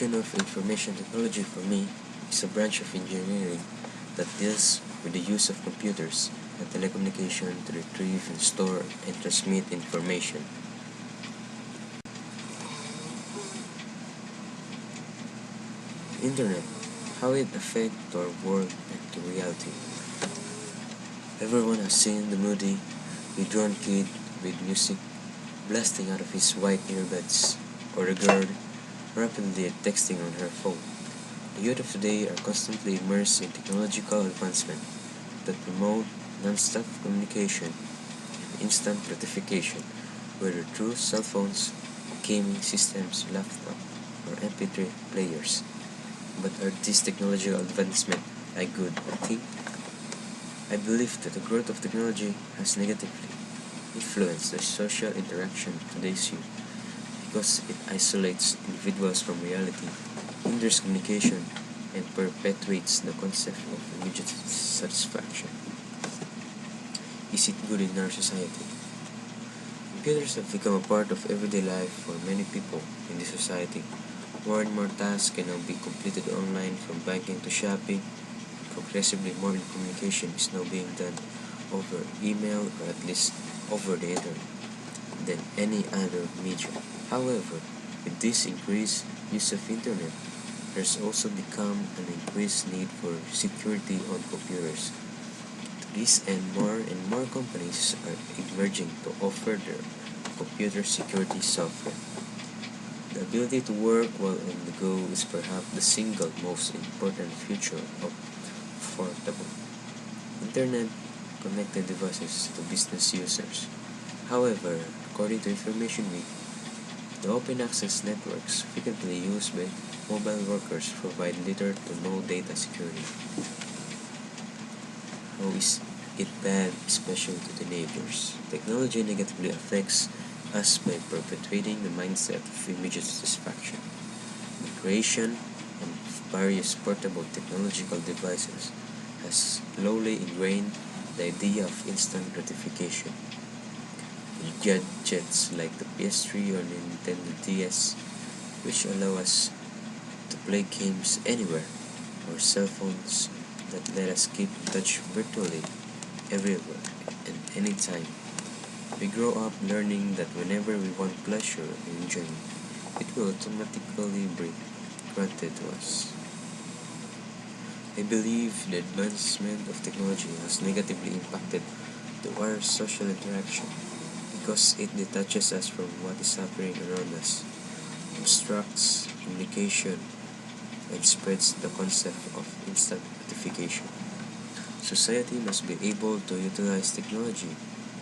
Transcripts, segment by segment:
application of information technology for me is a branch of engineering that deals with the use of computers and telecommunication to retrieve and store and transmit information. Internet, how it affects our world and to reality. Everyone has seen the moody, withdrawn kid with music blasting out of his white earbuds, or a girl rapidly texting on her phone. The youth of today are constantly immersed in technological advancement that promote non-stop communication and instant gratification, whether through cell phones, gaming systems, laptop, or MP3 players. But are these technological advancements a good thing? I believe that the growth of technology has negatively influenced the social interaction of today's youth because it isolates individuals from reality, hinders communication, and perpetuates the concept of immediate satisfaction. Is it good in our society? Computers have become a part of everyday life for many people in this society. More and more tasks can now be completed online, from banking to shopping. Progressively more communication is now being done over email, or at least over the internet, than any other medium. However, with this increased use of internet, there's also become an increased need for security on computers. To this end, more and more companies are emerging to offer their computer security software. The ability to work while on the go is perhaps the single most important feature of portable internet-connected devices to business users. However, according to Information Week, the open access networks frequently used by mobile workers provide little to no data security. How is it bad, especially to teenagers? Technology negatively affects us by perpetuating the mindset of immediate satisfaction. The creation of various portable technological devices has slowly ingrained the idea of instant gratification. With gadgets like the PS3 or Nintendo DS, which allow us to play games anywhere, or cell phones that let us keep in touch virtually everywhere and anytime. We grow up learning that whenever we want pleasure and enjoyment, it will automatically be granted to us. I believe the advancement of technology has negatively impacted our social interaction because it detaches us from what is happening around us, obstructs communication, and spreads the concept of instant gratification. Society must be able to utilize technology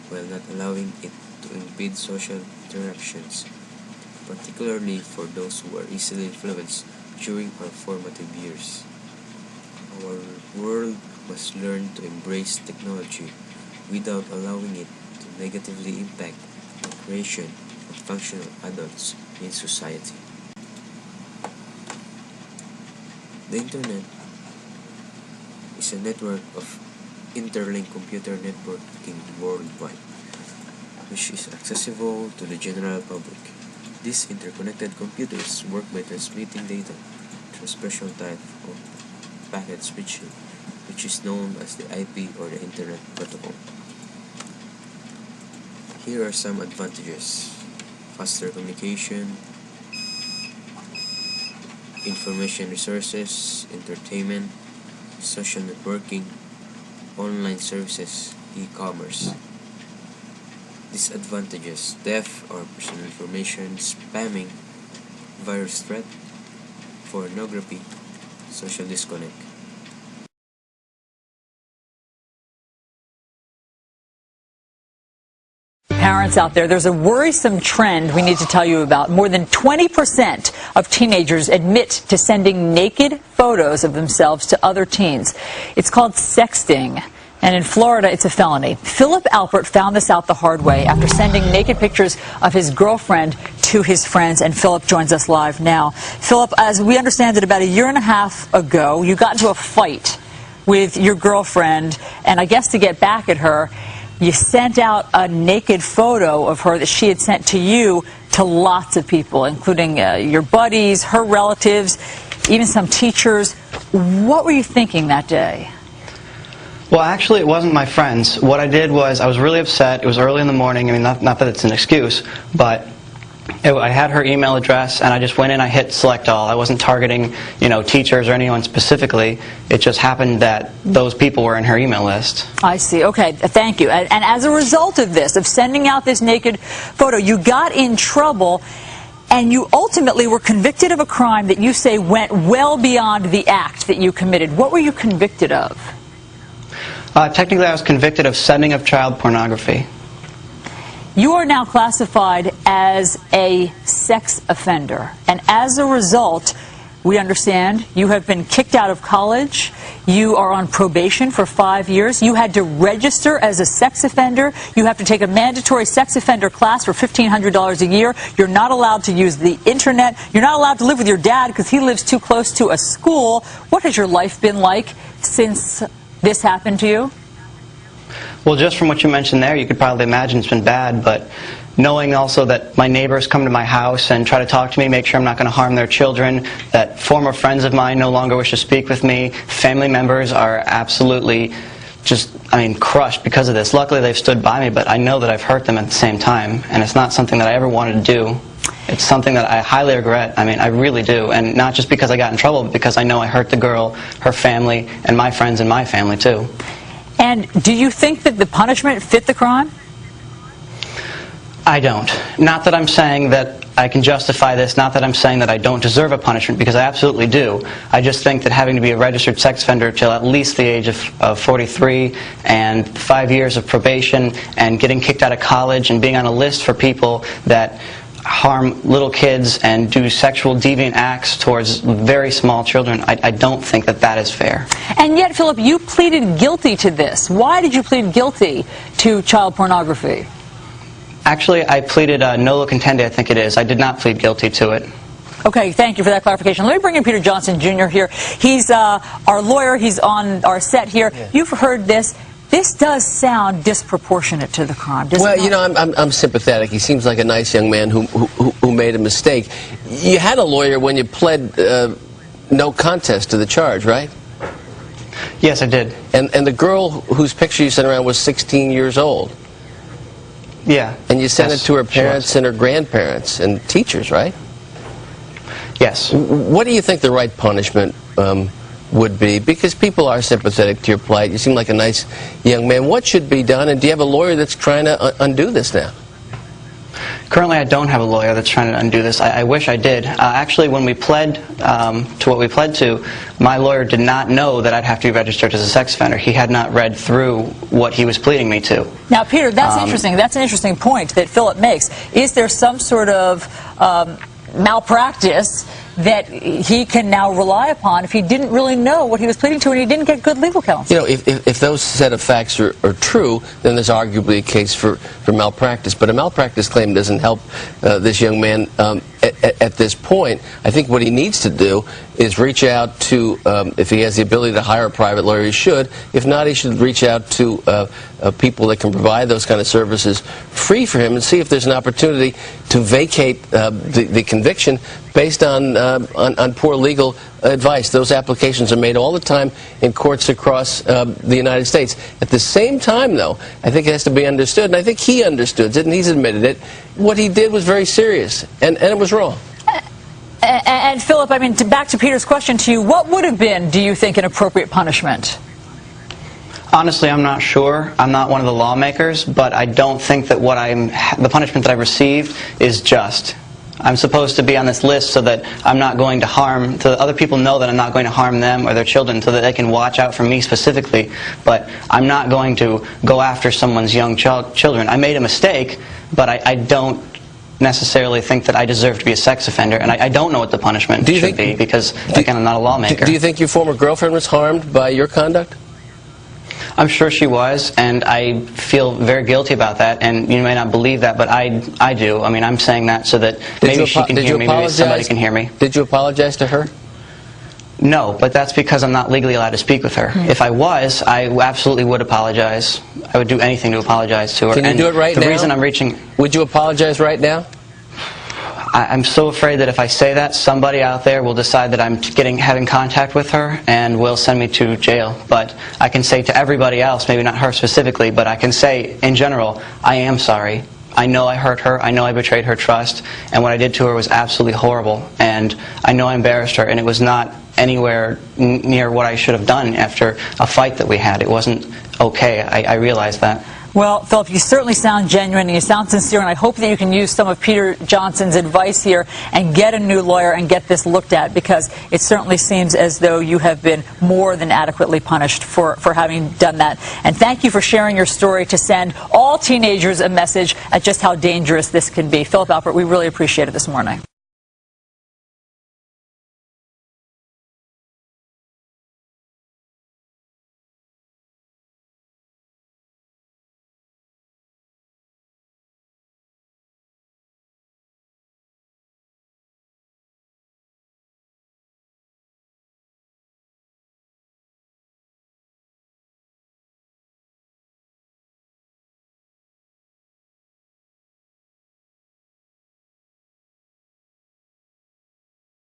while not allowing it to impede social interactions, particularly for those who are easily influenced during our formative years. Our world must learn to embrace technology without allowing it to negatively impact the creation of functional adults in society. The Internet is a network of interlinked computer networking worldwide, which is accessible to the general public. These interconnected computers work by transmitting data through a special type of packet switching, which is known as the IP or the Internet Protocol. Here are some advantages: faster communication, information resources, entertainment, social networking, online services, e-commerce. Disadvantages: theft or personal information, spamming, virus threat, pornography, social disconnect. Parents out there, there's a worrisome trend we need to tell you about. More than 20% of teenagers admit to sending naked photos of themselves to other teens. It's called sexting, and in Florida, it's a felony. Philip Alpert found this out the hard way after sending naked pictures of his girlfriend to his friends, and Philip joins us live now. Philip, as we understand it, about a year and a half ago, you got into a fight with your girlfriend, and I guess to get back at her, you sent out a naked photo of her that she had sent to you to lots of people, including your buddies, her relatives, even some teachers. What were you thinking that day? Well, actually, it wasn't my friends. What I did was I was really upset. It was early in the morning. I mean, not that it's an excuse, but I had her email address, and I just went in, I hit select all. I wasn't targeting, teachers or anyone specifically. It just happened that those people were in her email list. I see. Okay, thank you. And as a result of this, of sending out this naked photo, you got in trouble, and you ultimately were convicted of a crime that you say went well beyond the act that you committed. What were you convicted of? Technically, I was convicted of sending of child pornography. You are now classified as a sex offender, and as a result, we understand you have been kicked out of college, you are on probation for 5 years, you had to register as a sex offender, you have to take a mandatory sex offender class for $1,500 a year, you're not allowed to use the internet, you're not allowed to live with your dad because he lives too close to a school. What has your life been like since this happened to you? Well, just from what you mentioned there, you could probably imagine it's been bad, but knowing also that my neighbors come to my house and try to talk to me, make sure I'm not going to harm their children, that former friends of mine no longer wish to speak with me, family members are absolutely just, crushed because of this. Luckily, they've stood by me, but I know that I've hurt them at the same time, and it's not something that I ever wanted to do. It's something that I highly regret. I really do, and not just because I got in trouble, but because I know I hurt the girl, her family, and my friends and my family, too. And do you think that the punishment fit the crime? I don't. Not that I'm saying that I can justify this, not that I'm saying that I don't deserve a punishment, because I absolutely do. I just think that having to be a registered sex offender till at least the age of 43 and 5 years of probation and getting kicked out of college and being on a list for people that harm little kids and do sexual deviant acts towards very small children, I don't think that that is fair. And yet, Philip, you pleaded guilty to this. Why did you plead guilty to child pornography? Actually, I pleaded nolo contendere, I think it is. I did not plead guilty to it. Okay, thank you for that clarification. Let me bring in Peter Johnson, Jr. here. He's our lawyer. He's on our set here. Yeah. You've heard this. This does sound disproportionate to the crime, doesn't it? Well, I'm sympathetic. He seems like a nice young man who made a mistake. You had a lawyer when you pled no contest to the charge, right? Yes, I did. And the girl whose picture you sent around was 16 years old. Yeah. And you sent it to her parents and her grandparents and teachers, right? Yes. What do you think the right punishment would be? Because people are sympathetic to your plight. You seem like a nice young man. What should be done? And do you have a lawyer that's trying to undo this now? Currently, I don't have a lawyer that's trying to undo this. I wish I did. Actually, when we pled to what we pled to, my lawyer did not know that I'd have to be registered as a sex offender. He had not read through what he was pleading me to. Now, Peter, that's interesting. That's an interesting point that Philip makes. Is there some sort of malpractice that he can now rely upon if he didn't really know what he was pleading to and he didn't get good legal counsel? You know, if those set of facts are true, then there's arguably a case for malpractice. But a malpractice claim doesn't help this young man at this point. I think what he needs to do is reach out to, if he has the ability to hire a private lawyer, he should. If not, he should reach out to people that can provide those kind of services free for him and see if there's an opportunity to vacate the conviction based on poor legal advice. Those applications are made all the time in courts across the United States. At the same time, though, I think it has to be understood, and I think he understood it, and he's admitted it, what he did was very serious, and it was wrong. And Philip, I mean, back to Peter's question to you, what would have been, do you think, an appropriate punishment? Honestly, I'm not sure. I'm not one of the lawmakers, but I don't think that the punishment that I've received is just. I'm supposed to be on this list so that I'm not going to harm, so that other people know that I'm not going to harm them or their children, so that they can watch out for me specifically. But I'm not going to go after someone's young children. I made a mistake, but I don't necessarily think that I deserve to be a sex offender, and I don't know what the punishment should be because, again, I'm not a lawmaker. Do you think your former girlfriend was harmed by your conduct? I'm sure she was, and I feel very guilty about that, and you may not believe that, but I do. I mean, I'm saying that so that maybe she can hear me, maybe somebody can hear me. Did you apologize to her? No, but that's because I'm not legally allowed to speak with her. If I was, I absolutely would apologize. I would do anything to apologize to her. Can you do it right now? The reason I'm reaching... Would you apologize right now? I'm so afraid that if I say that, somebody out there will decide that I'm having contact with her and will send me to jail. But I can say to everybody else, maybe not her specifically, but I can say in general, I am sorry. I know I hurt her. I know I betrayed her trust. And what I did to her was absolutely horrible. And I know I embarrassed her, and it was not anywhere near what I should have done after a fight that we had. It wasn't okay. I realized that. Well, Philip, you certainly sound genuine and you sound sincere, and I hope that you can use some of Peter Johnson's advice here and get a new lawyer and get this looked at, because it certainly seems as though you have been more than adequately punished for having done that. And thank you for sharing your story to send all teenagers a message at just how dangerous this can be. Philip Alpert, we really appreciate it this morning.